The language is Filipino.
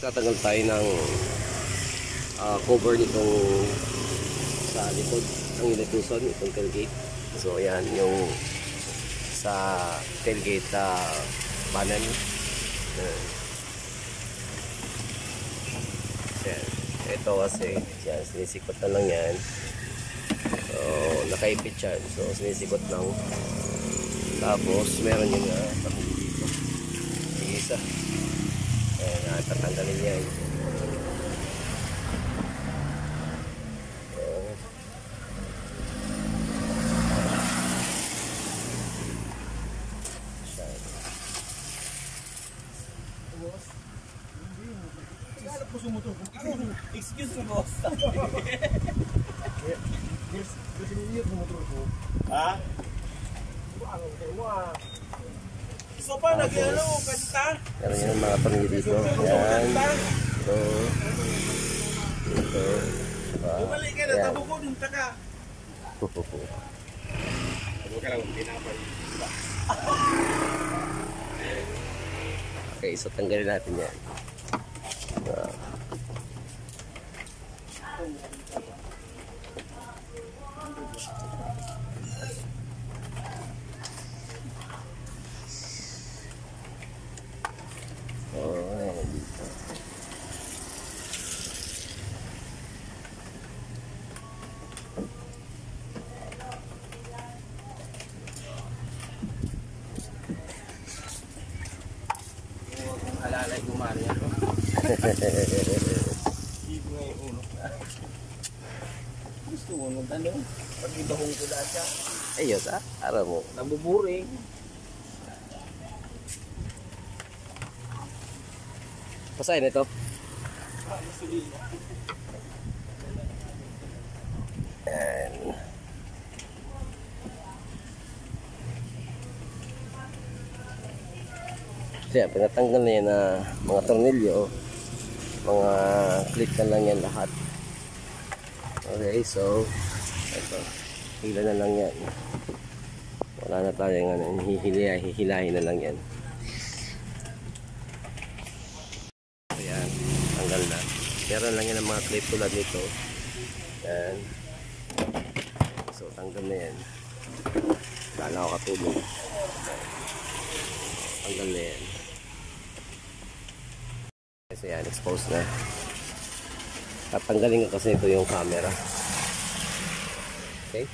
Tatanggal tayo ng cover nitong sa likod ng iletuson, itong tailgate. So ayan yung sa tailgate panel. Ayan. Ito kasi yan, sinisikot na lang yan. So nakaipit yan, so sinisikot lang. Tapos meron yung pamili dito, isa. Ayan, tatanggalin yan. Excuse me, boss. Ha? So pa nag-ano kanta? Meron yung mga pamili dito. Yan. Ito. Ito. Bumalik ka na, tabo ko dun taka. Tabo ka lang, pinapay. Okay, so tanggalin natin yan. Alalay gumano yan. Ibo nga yung ulo. Gusto mo nung tanong? Pag ibahong ko lahat siya. Ayos araw mo. Nabuburing. Pasahin ito. And kaya pinatanggal na yan na mga tornilyo, mga clip na lang yan lahat. Okay, so ito, hila na lang yan. Wala na tayong hihilahin na lang yan. Ayan, tanggal na. Meron lang yan ang mga clip tulad nito. Ayan. So tanggal na yan. Wala na ako katulong. Tanggal na yan. So yan, exposed na. Tatanggalin ko kasi ito yung camera. Okay.